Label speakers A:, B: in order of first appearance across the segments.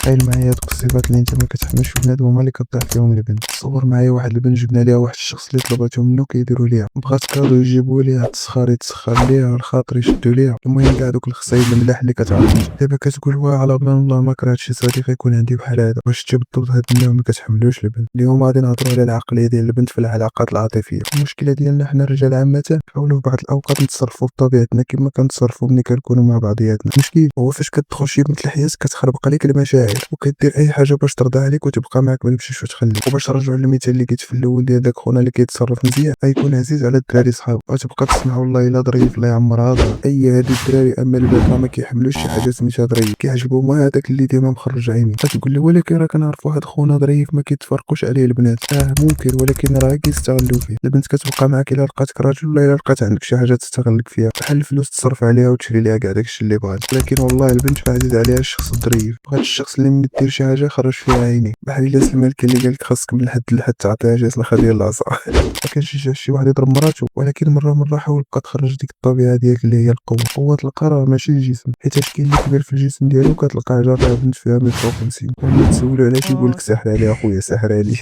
A: تخيل معايا هادوك الصفات اللي انت ما كتحملش في بنادم هما اللي كطيح فيهم البنت. تصور معايا واحد البنت جبنا ليها واحد الشخص اللي طلباتو منو كيديروا ليها، بغات كادو يجيبوا ليها التسخار يتسخر ليها، الخاطر يشدوا ليها، المهم كاع دوك الخصايل الملاح اللي كتعرف انت. دابا كتقول واه على بال الله ما كرهت شي صديق يكون عندي بحال هذا. واش انت بالضبط هاد النوع ما كتحملوش البنت؟ اليوم غادي نهضروا على العقليه ديال البنت في العلاقات العاطفيه. المشكله ديالنا حنا الرجال عامه كنحاولوا في بعض الاوقات نتصرفوا بطبيعتنا كما كنتصرفوا ملي كنكونوا مع بعضياتنا. المشكل هو فاش كتدخل شي بنت لحياتك كتخربق عليك المشاعر وكدير اي حاجه باش ترضى عليك وتبقى معك ما تمشيش وتخليك. وباش نرجعوا للمثال اللي قلت في الاول ديال داك خونا اللي كيتصرف مزيان غيكون عزيز على الدراري صحابو، وتبقى تسمع والله الا ظريف الله يعمرها دار اي هاد الدراري. اما البنات راه ما كيحملوش شي حاجه سميتها ظريف، كيعجبهم هذاك اللي ديما مخرج عيني. كتقول لي ولكن راه كنعرف واحد خونا ظريف ما كيتفرقوش عليه البنات. ممكن، ولكن راه كيستغلوا فيه. البنت كتبقى معاك الا لقاتك راجل ولا الا لقات عندك شي حاجه تستغلك فيها، بحال الفلوس تصرف عليها وتشري ليها كاع داكشي اللي بغات. لكن والله البنت ما عزيز عليها الشخص الظريف، بغات الشخص اللي ما دير شي حاجه خرج فيها عيني، بحال الا الملك اللي قالك خاصك من الحد لحد تعطيها جاز الخا ديال العصا. ما كنشجعش شي واحد يضرب مراتو، ولكن مره حاول بقى تخرج ديك الطبيعه ديالك اللي هي القوه. قوه القرار ماشي الجسم، حيت كاين اللي كبير في الجسم ديالو كتلقاه جارها بنت فيها 150 وملي تسولو علاش يقول لك ساحر عليه اخويا ساحر عليه.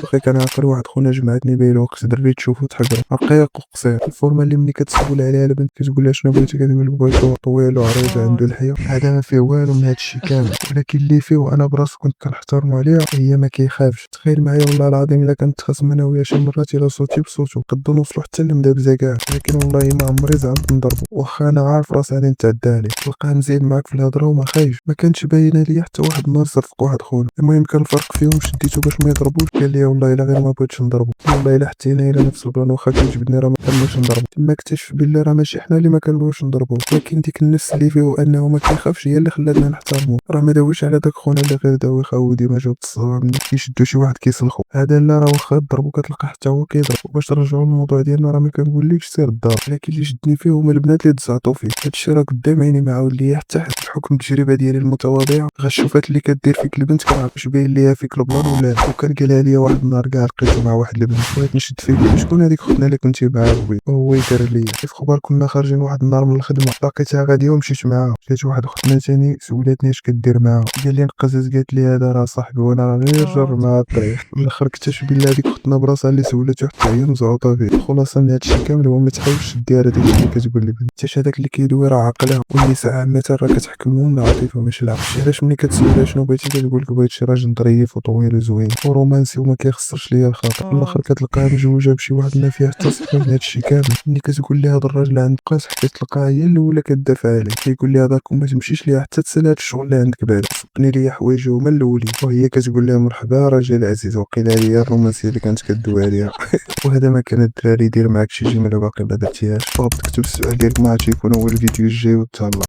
A: واخا كنعقل واحد خونا جمعتني بيه الوقت دري تشوفو تحقر رقيق وقصير. الفورمه اللي ملي كتسول عليها البنت كتقول لها شنو بغيتي كتقول بغيتو طويل وعريض عنده الحياه. هذا ما فيه والو من هادشي كامل، ولكن اللي فيه وانا براسي كنت كنحترمو عليها هي ما كيخافش. تخيل معايا والله العظيم الا كنت خاصم انا وياه شي مرات الا صوتي بصوتو قدو نوصلو حتى للمدابزه كاع، لكن والله ما عمري زعمت نضربو. واخا انا عارف راسي غادي نتعدى عليه، تلقاه مزيان معاك في الهضره وما خايف. ما كانتش باينه ليا حتى واحد النهار صرفق واحد خونا، المهم كان الفرق فيهم شديتو باش ما يضربوش قال لي والله الا غير ما بغيتش نضربو. والله الا حتينا الى نفس البلان واخا كيعجبني راه ما كنبغيش نضربو. تما اكتشف بالله راه ماشي حنا اللي ما كنبغيوش نضربو، ولكن ديك النفس اللي فيه انه ما كيخافش هي اللي خلاتنا نحترمو. راه ما داويش على داك خونا اللي غير داوي خاودي ما جاوب الصواب ملي كيشدو شي واحد كيسلخو. هذا لا راه واخا ضربو كتلقى حتى هو كيضرب. وباش نرجعو للموضوع ديالنا راه ما كنقولكش سير الدار، لكن اللي شدني فيه هما البنات اللي تزعطوا فيه. هادشي راه قدام عيني ما عاود ليا حتى حد. بحكم التجربه ديالي المتواضعه غالشوفات اللي كدير فيك البنت كنعرف واش باين ليا فيك البلان ولا لا. وكان قالها ليا واحد النهار كاع لقيتو مع واحد البنت بغيت نشد فيك شكون هذيك خوتنا اللي كنتي معاها بوي. وهو يدير ليا كيف خبار كنا خارجين واحد النهار من الخدمه لقيتها غاديه ومشيت معاها. جات واحد اختنا ثاني سولاتني اش كدير معاها قال لي نقزز قالت لي هذا راه صاحبي وانا راه غير جر مع الطريق. من الاخر اكتشف بالله هذيك اختنا براسها اللي سولاتو حتى هي مزعوطه فيه. الخلاصه من هادشي كامل هو ما تحاولش دير هذاك الشيء اللي كتقول لي حتى هذاك اللي كيدوي راه عقله. والنساء عامه راه كتحكمهم العاطفه ماشي العقل. علاش ملي كتسولها شنو بغيتي كتقول لك بغيت شي راجل ظريف وطويل وزوين ورومانسي وما كيخسرش ليا الخاطر. من الاخر كتلقاها مجوجه بشي واحد ما فيها حتى صفه من هادشي كامل. ملي كتقول لي هذا الراجل عند قاس كتلقاها هي الاولى كدافع عليه، كيقول لي هذاك وما تمشيش ليها حتى تسال هاد الشغل اللي عندك بعدا صبني ليا حوايجي هما الاولين. وهي كتقول لها مرحبا راجل عزيز وقيله هي الرومانسيه اللي كانت كدوي عليها. وهذا ما كان الدراري يدير معاك شي جمله باقي ما درتيهاش. فبغيت تكتب السؤال ديالك ما عرفتش يكون هو الفيديو الجاي وتهلا.